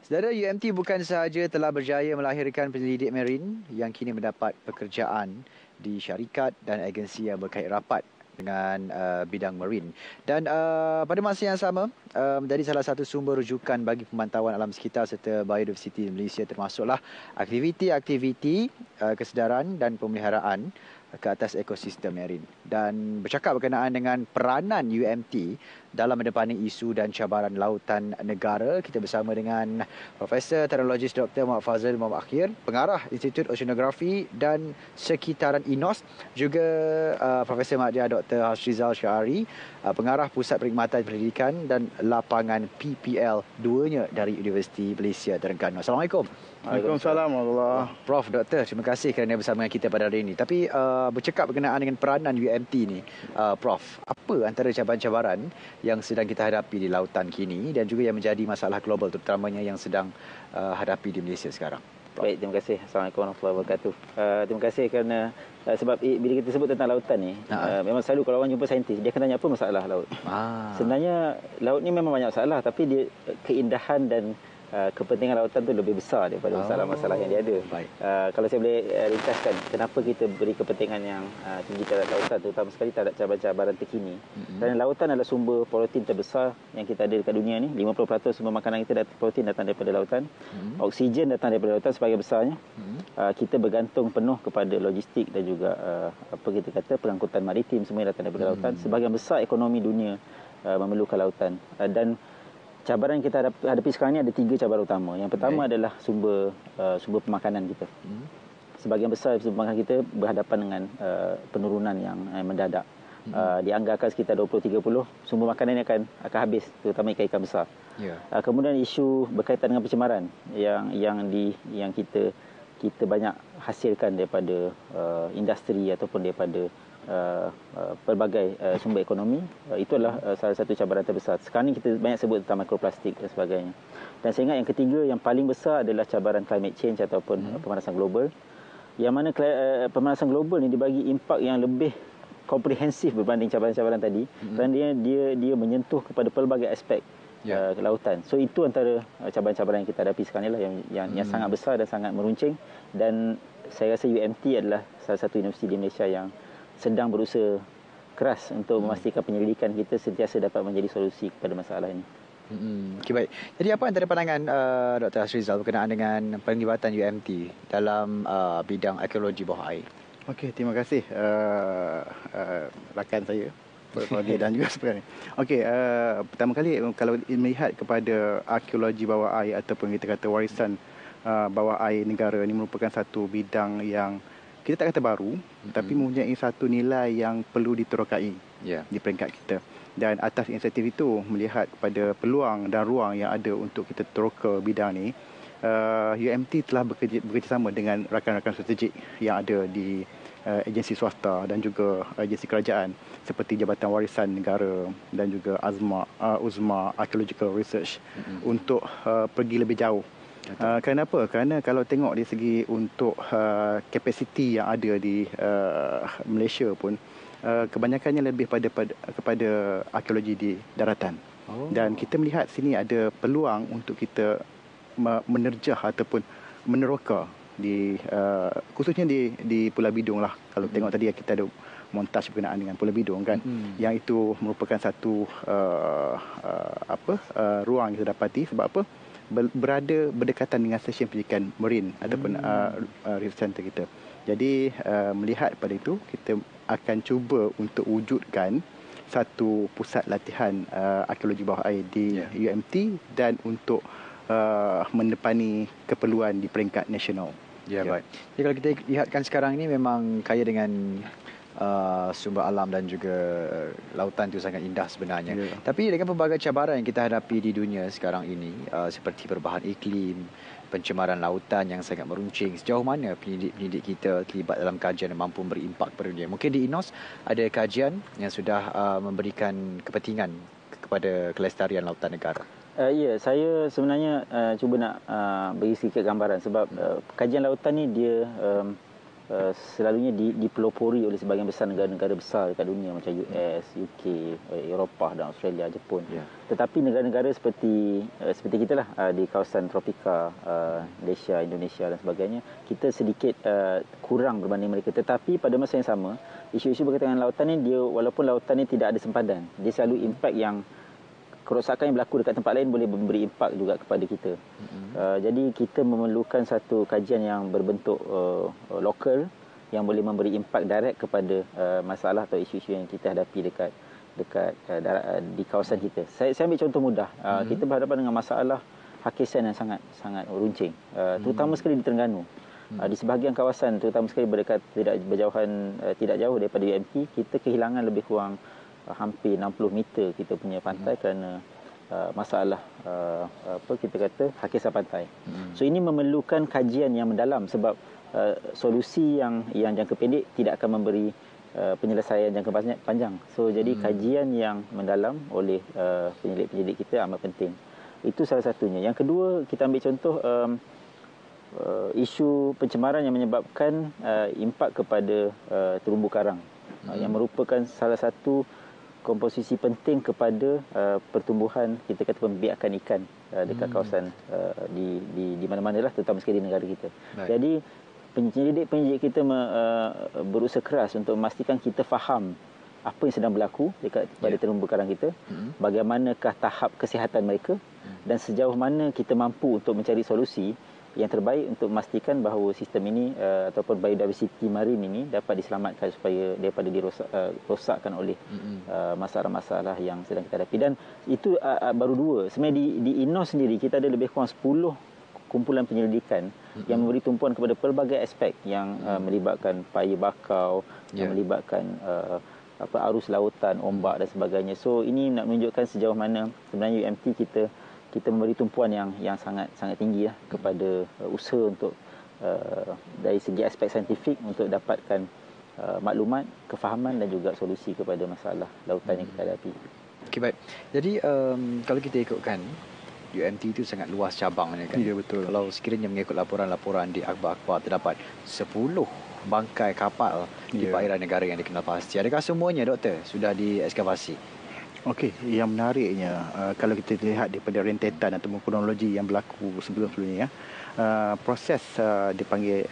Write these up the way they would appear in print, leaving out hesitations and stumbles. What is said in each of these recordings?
Saudara, UMT bukan sahaja telah berjaya melahirkan penyelidik marin yang kini mendapat pekerjaan di syarikat dan agensi yang berkait rapat dengan bidang marin. Dan pada masa yang sama, menjadi salah satu sumber rujukan bagi pemantauan alam sekitar serta biodiversiti di Malaysia, termasuklah aktiviti-aktiviti kesedaran dan pemeliharaan ke atas ekosistem marin. Dan bercakap berkenaan dengan peranan UMT dalam menepani isu dan cabaran lautan negara, kita bersama dengan Profesor Teknologis Dr. Muhammad Fazil Muhammad Akhir, Pengarah Institut Oceanografi dan Sekitaran INOS, juga Profesor Madya Dr. Hasrizal Syahari, Pengarah Pusat Perkhidmatan Pendidikan dan Lapangan PPL, duanya dari Universiti Malaysia Terengganu. Assalamualaikum. Waalaikumsalam warahmatullahi. Prof, Doktor, terima kasih kerana bersama dengan kita pada hari ini. Tapi bercakap berkenaan dengan peranan UMT ni, Prof, apa antara cabaran-cabaran yang sedang kita hadapi di lautan kini dan juga yang menjadi masalah global, terutamanya yang sedang hadapi di Malaysia sekarang? Prof. Baik, terima kasih. Assalamualaikum warahmatullahi wabarakatuh. Terima kasih kerana sebab bila kita sebut tentang lautan ni, memang selalu kalau orang jumpa saintis, dia akan tanya apa masalah laut. Sebenarnya laut ni memang banyak masalah, tapi dia keindahan dan kepentingan lautan tu lebih besar daripada masalah-masalah yang dia ada. Kalau saya boleh ringkaskan, kenapa kita beri kepentingan yang tinggi terhadap lautan, terutama sekali terhadap cabaran-cabaran terkini. Kerana lautan adalah sumber protein terbesar yang kita ada dekat dunia ni. 50% sumber makanan kita protein datang daripada lautan. Oksigen datang daripada lautan sebagai besarnya. Kita bergantung penuh kepada logistik dan juga pengangkutan maritim, semua datang daripada lautan. Sebahagian besar ekonomi dunia memerlukan lautan. Dan cabaran yang kita hadapi sekarang ni ada 3 cabaran utama. Yang pertama adalah sumber pemakanan kita. Sebahagian besar sumber pemakanan kita berhadapan dengan penurunan yang mendadak. Dianggarkan sekitar 2030 sumber makanan ini akan habis, terutama ikan-ikan besar. Kemudian isu berkaitan dengan pencemaran yang kita banyak hasilkan daripada industri ataupun daripada pelbagai sumber ekonomi. Itu adalah salah satu cabaran terbesar. Sekarang ni kita banyak sebut tentang mikroplastik dan sebagainya. Dan saya ingat yang ketiga, yang paling besar adalah cabaran climate change ataupun pemanasan global. Yang mana pemanasan global ni dibagi impak yang lebih komprehensif berbanding cabaran-cabaran tadi. Kerana dia menyentuh kepada pelbagai aspek lautan. So itu antara cabaran-cabaran yang kita hadapi sekarang ni lah, yang sangat besar dan sangat meruncing. Dan saya rasa UMT adalah salah satu universiti di Malaysia yang sedang berusaha keras untuk memastikan penyelidikan kita sentiasa dapat menjadi solusi kepada masalah ini. Okay, baik. Jadi apa antara pandangan Dr. Hasrizal berkenaan dengan penglibatan UMT dalam bidang arkeologi bawah air? Okey, terima kasih rakan saya dan juga sebenarnya. Okey, pertama kali kalau melihat kepada arkeologi bawah air ataupun kita kata warisan bawah air negara, ini merupakan satu bidang yang kita tak kata baru, tapi mempunyai satu nilai yang perlu diterokai di peringkat kita. Dan atas inisiatif itu, melihat kepada peluang dan ruang yang ada untuk kita teroka bidang ini, UMT telah bekerjasama dengan rakan-rakan strategik yang ada di agensi swasta dan juga agensi kerajaan seperti Jabatan Warisan Negara dan juga Uzma Archaeological Research untuk pergi lebih jauh. Kenapa? Kerana kalau tengok dari segi untuk kapasiti yang ada di Malaysia pun, kebanyakannya lebih kepada arkeologi di daratan. Dan kita melihat sini ada peluang untuk kita menerjah ataupun meneroka khususnya di Pulau Bidung lah. Kalau tengok tadi kita ada montaj berkenaan dengan Pulau Bidung kan, yang itu merupakan satu ruang yang kita dapati. Sebab apa? Berdekatan dengan stesen pendidikan marin ataupun research center kita. Jadi melihat pada itu, kita akan cuba untuk wujudkan satu pusat latihan arkeologi bawah air di UMT dan untuk menepani keperluan di peringkat nasional. Baik. Jadi kalau kita lihatkan sekarang ini memang kaya dengan sumber alam dan juga lautan itu sangat indah sebenarnya. Tapi dengan pelbagai cabaran yang kita hadapi di dunia sekarang ini, seperti perubahan iklim, pencemaran lautan yang sangat meruncing, sejauh mana pendidik kita terlibat dalam kajian yang mampu beri impak kepada dunia? Mungkin di INOS ada kajian yang sudah memberikan kepentingan kepada kelestarian lautan negara. Ya, saya sebenarnya cuba nak beri sedikit gambaran sebab kajian lautan ni dia selalunya dipelopori oleh sebahagian besar negara-negara besar dekat dunia macam US, UK, Eropah dan Australia, Jepun. Tetapi negara-negara seperti kita lah di kawasan tropika, Malaysia, Indonesia dan sebagainya, kita sedikit kurang berbanding mereka. Tetapi pada masa yang sama, isu-isu berkaitan dengan lautan ni, walaupun lautan ni tidak ada sempadan, dia selalu impak yang kerosakan yang berlaku dekat tempat lain boleh memberi impak juga kepada kita. Jadi kita memerlukan satu kajian yang berbentuk lokal yang boleh memberi impak direct kepada masalah atau isu-isu yang kita hadapi dekat di kawasan kita. Saya ambil contoh mudah. Kita berhadapan dengan masalah hakisan yang sangat runcing, terutama sekali di Terengganu. Di sebahagian kawasan, terutama sekali tidak jauh daripada UMT, kita kehilangan lebih kurang hampir 60 meter kita punya pantai kerana masalah kita kata hakisan pantai. So ini memerlukan kajian yang mendalam sebab solusi yang jangka pendek tidak akan memberi penyelesaian jangka panjang. So jadi kajian yang mendalam oleh penyelidik kita amat penting. Itu salah satunya. Yang kedua, kita ambil contoh isu pencemaran yang menyebabkan impak kepada terumbu karang, yang merupakan salah satu komposisi penting kepada pertumbuhan, kita kata pembiakan ikan dekat kawasan di mana-mana lah, terutama sekali di negara kita. Jadi penyelidik kita berusaha keras untuk memastikan kita faham apa yang sedang berlaku pada terumbu karang kita, bagaimanakah tahap kesihatan mereka, dan sejauh mana kita mampu untuk mencari solusi yang terbaik untuk memastikan bahawa sistem ini ataupun biodiversity marin ini dapat diselamatkan supaya daripada dirosakkan oleh masalah-masalah yang sedang kita hadapi. Dan itu baru dua. Sebenarnya di INOS sendiri kita ada lebih kurang 10 kumpulan penyelidikan yang memberi tumpuan kepada pelbagai aspek yang melibatkan paya bakau, yang melibatkan arus lautan, ombak dan sebagainya. So ini nak menunjukkan sejauh mana sebenarnya UMT kita memberi tumpuan yang sangat tinggi lah kepada usaha untuk dari segi aspek saintifik untuk dapatkan maklumat, kefahaman dan juga solusi kepada masalah lautan yang kita hadapi. Okey, baik. Jadi kalau kita ikutkan UMT itu sangat luas cabangnya kan. Ya, betul. Kalau sekiranya mengikut laporan-laporan di akhbar-akhbar terdapat 10 bangkai kapal di perairan negara yang dikenal pasti. Adakah semuanya, Doktor, sudah diekskavasi? Okey, yang menariknya kalau kita lihat daripada rentetan atau kronologi yang berlaku sebelum-sebelumnya, proses dipanggil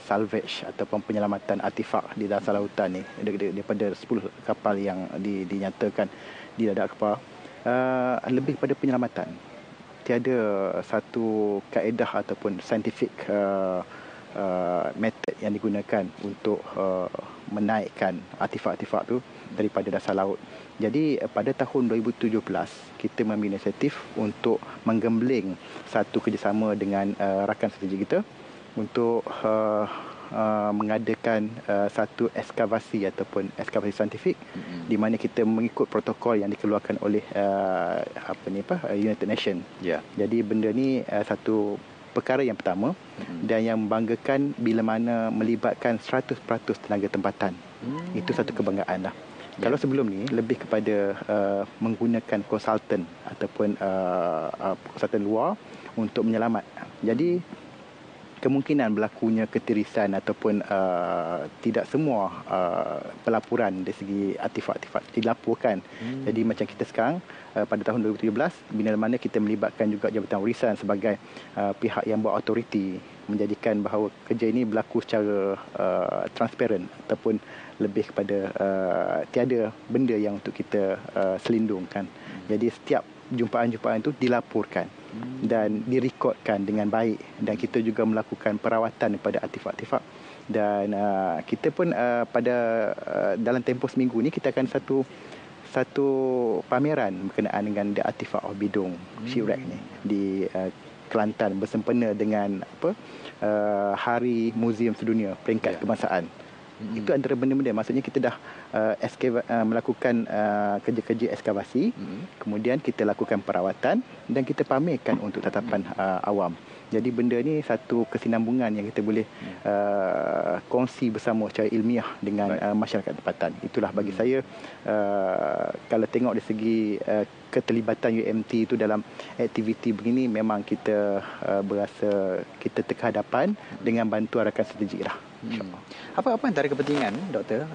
salvage ataupun penyelamatan artifak di dasar lautan ni daripada 10 kapal yang dinyatakan didadak kapal, lebih pada penyelamatan. Tiada satu kaedah ataupun scientific method yang digunakan untuk menaikkan artifak-artifak tu daripada dasar laut. Jadi pada tahun 2017 kita mengambil inisiatif untuk menggembling satu kerjasama dengan rakan strategi kita untuk mengadakan satu ekskavasi ataupun ekskavasi saintifik di mana kita mengikut protokol yang dikeluarkan oleh United Nations. Jadi benda ni satu perkara yang pertama dan yang membanggakan bila mana melibatkan 100% tenaga tempatan. Itu satu kebanggaan lah. Kalau sebelum ni lebih kepada menggunakan konsultan ataupun konsultan luar untuk menyelamat. Jadi kemungkinan berlakunya ketirisan ataupun tidak semua pelaporan dari segi artifak-artifak dilaporkan. Jadi macam kita sekarang pada tahun 2017 bila mana kita melibatkan juga Jabatan Warisan sebagai pihak yang buat autoriti, menjadikan bahawa kerja ini berlaku secara transparent ataupun lebih kepada tiada benda yang untuk kita selindungkan. Jadi setiap jumpaan-jumpaan itu dilaporkan dan direkodkan dengan baik, dan kita juga melakukan perawatan kepada artifak-artifak. Dan kita pun pada dalam tempoh seminggu ni kita akan satu pameran berkenaan dengan The Artifact of Bidung Shipwreck ni di Kelantan bersempena dengan Hari Museum Sedunia Peringkat Kebangsaan. Itu antara benda-benda, maksudnya kita dah melakukan kerja-kerja ekskavasi, kemudian kita lakukan perawatan dan kita pamerkan untuk tatapan awam. Jadi benda ni satu kesinambungan yang kita boleh kongsi bersama secara ilmiah dengan masyarakat tempatan. Itulah bagi saya, kalau tengok dari segi keterlibatan UMT itu dalam aktiviti begini, memang kita berasa kita terhadapan dengan bantuan rakan strategik lah. Apa antara kepentingan, Doktor,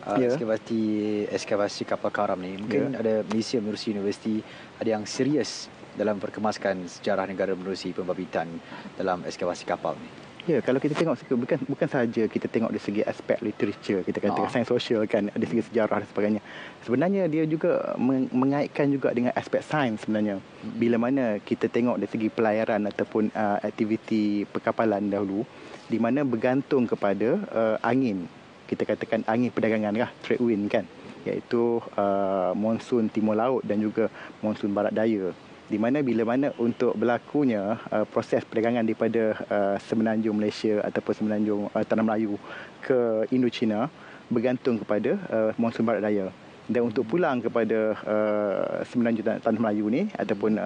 ekskavasi kapal karam ni? Mungkin ada Malaysia Menerusi Universiti ada yang serius dalam perkemaskan sejarah negara menerusi pembabitan dalam ekskavasi kapal ni. Ya, kalau kita tengok bukan sahaja kita tengok dari segi aspek literature, kita kata sains sosial kan, dari segi sejarah dan sebagainya. Sebenarnya dia juga mengaitkan juga dengan aspek sains sebenarnya. Bila mana kita tengok dari segi pelayaran ataupun aktiviti perkapalan dahulu, di mana bergantung kepada angin. Kita katakan angin perdagangan lah, trade wind kan, iaitu monsun timur laut dan juga monsun barat daya. Di mana bila mana untuk berlakunya proses perdagangan daripada semenanjung Malaysia ataupun semenanjung Tanah Melayu ke Indochina bergantung kepada monsun barat daya. Dan untuk pulang kepada semenanjung Tanah Melayu ni ataupun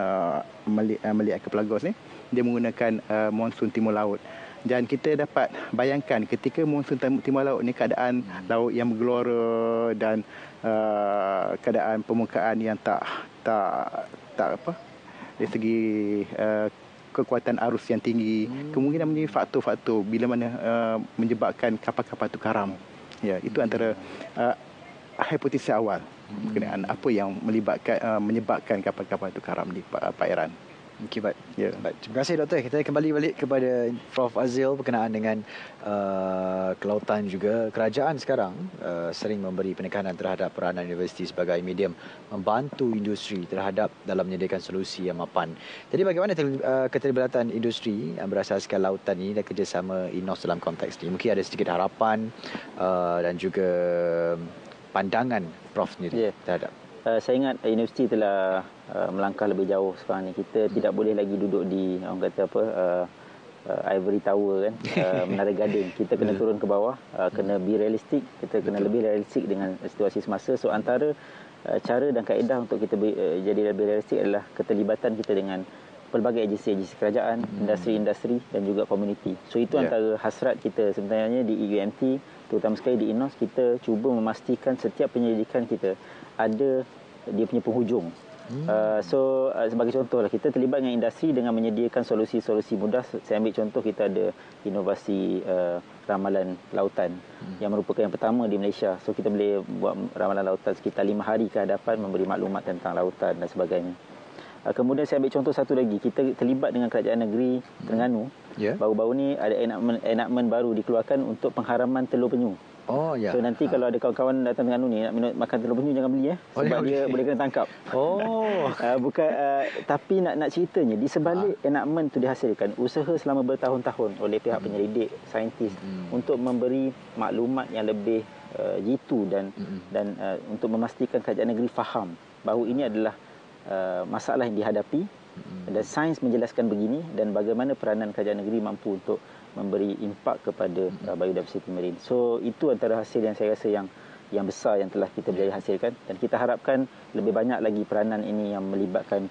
Meliak ke Pelagos ni, dia menggunakan monsun timur laut. Dan kita dapat bayangkan ketika monsun timur laut ni keadaan laut yang bergelora dan keadaan permukaan yang tak dari segi kekuatan arus yang tinggi, kemungkinan menjadi faktor-faktor bila mana menyebabkan kapal-kapal itu karam. Ya, itu antara hipotesis awal berkenaan apa yang menyebabkan kapal-kapal itu karam di perairan. Okey, baik. Ya. Baik. Terima kasih, Doktor. Kita kembali balik kepada Prof Azil berkenaan dengan kelautan juga. Kerajaan sekarang sering memberi penekanan terhadap peranan universiti sebagai medium membantu industri terhadap dalam menyediakan solusi yang mapan. Jadi bagaimana keterlibatan industri yang berasaskan lautan ini dan kerjasama INOS dalam konteks ini? Mungkin ada sedikit harapan dan juga pandangan Prof sendiri terhadap. Saya ingat universiti telah melangkah lebih jauh sekarang ni. Kita tidak boleh lagi duduk di orang kata Ivory Tower kan, Menara Gading. Kita kena turun ke bawah, kena be realistik, kita kena lebih realistik dengan situasi semasa. So antara cara dan kaedah untuk kita jadi lebih realistik adalah keterlibatan kita dengan pelbagai agensi-agensi kerajaan, industri-industri dan juga komuniti. So itu antara hasrat kita sebenarnya di UMT, terutama sekali di INOS. Kita cuba memastikan setiap penyelidikan kita ada dia punya penghujung. Sebagai contoh lah, kita terlibat dengan industri dengan menyediakan solusi-solusi mudah. Saya ambil contoh, kita ada inovasi ramalan lautan yang merupakan yang pertama di Malaysia. So kita boleh buat ramalan lautan sekitar 5 hari ke hadapan, memberi maklumat tentang lautan dan sebagainya. Kemudian saya ambil contoh satu lagi, kita terlibat dengan kerajaan negeri Terengganu. Baru-baru ni ada enactment baru dikeluarkan untuk pengharaman telur penyu. So nanti kalau ada kawan-kawan datang Terengganu ni nak minum makan telur penyu, jangan beli sebab dia boleh kena tangkap. Tapi nak ceritanya di sebalik enactment tu dihasilkan usaha selama bertahun-tahun oleh pihak penyelidik, saintis untuk memberi maklumat yang lebih jitu dan untuk memastikan kerajaan negeri faham bahawa ini adalah masalah yang dihadapi dan sains menjelaskan begini dan bagaimana peranan kerajaan negeri mampu untuk memberi impak kepada biodiversity marine. So itu antara hasil yang saya rasa yang besar yang telah kita berjaya hasilkan, dan kita harapkan lebih banyak lagi peranan ini yang melibatkan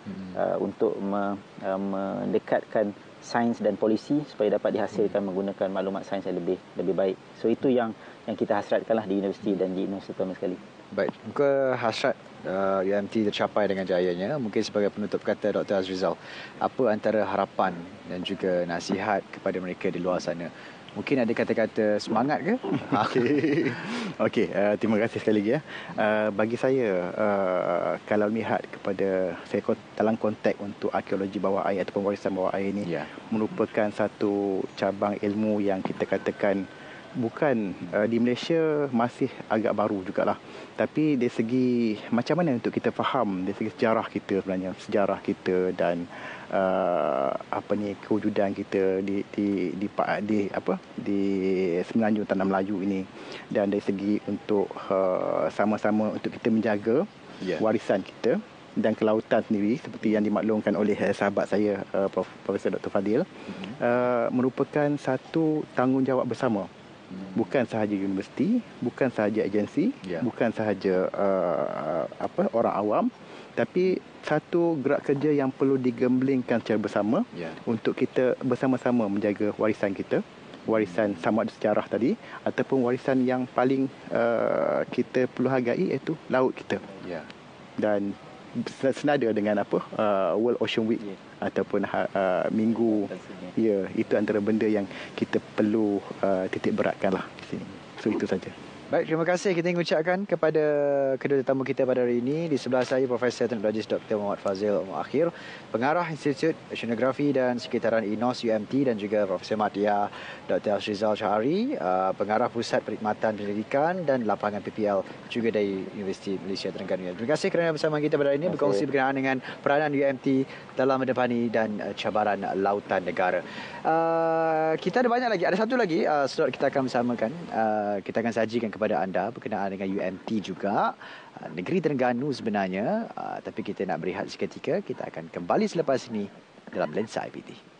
untuk mendekatkan sains dan polisi supaya dapat dihasilkan menggunakan maklumat sains yang lebih baik. So itu yang kita hasratkanlah di universiti dan di INOS terutama sekali. Baik, muka hasrat UMT tercapai dengan jayanya. Mungkin sebagai penutup kata Dr. Azrizal, apa antara harapan dan juga nasihat kepada mereka di luar sana? Mungkin ada kata-kata semangat ke? Okey, terima kasih sekali lagi. Bagi saya, kalau melihat kepada saya dalam konteks untuk arkeologi bawah air ataupun warisan bawah air ini, merupakan satu cabang ilmu yang kita katakan bukan di Malaysia masih agak baru jugalah. Tapi dari segi macam mana untuk kita faham dari segi sejarah kita dan kewujudan kita di semenanjung Tanah Melayu ini, dan dari segi untuk sama-sama untuk kita menjaga warisan kita dan kelautan sendiri seperti yang dimaklumkan oleh sahabat saya Profesor Dr. Fadil, merupakan satu tanggungjawab bersama. Bukan sahaja universiti, bukan sahaja agensi, bukan sahaja orang awam, tapi satu gerak kerja yang perlu digemblengkan secara bersama untuk kita bersama-sama menjaga warisan kita, warisan sama ada sejarah tadi ataupun warisan yang paling kita perlu hargai, iaitu laut kita. Dan senada dengan World Ocean Week ataupun minggu itu antara benda yang kita perlu titik beratkan lah di sini. So itu saja. Baik, terima kasih kita ingin ucapkan kepada kedua tetamu kita pada hari ini. Di sebelah saya Profesor Teknologis Dr. Muhammad Fazil Muakhir, Pengarah Institut Oceanografi dan Sekitaran INOS UMT, dan juga Profesor Madya Dr. Ashrizal Syahari, Pengarah Pusat Perkhidmatan Penyelidikan dan Lapangan PPL juga dari Universiti Malaysia Terengganu. Terima kasih kerana bersama kita pada hari ini berkongsi berkenaan dengan peranan UMT dalam mendepani dan cabaran lautan negara. Kita ada banyak lagi, ada satu lagi slot kita akan bersamakan. Kita akan sajikan kepada anda berkenaan dengan UMT juga, negeri Terengganu sebenarnya, tapi kita nak berehat seketika. Kita akan kembali selepas ini dalam Lensa IPT.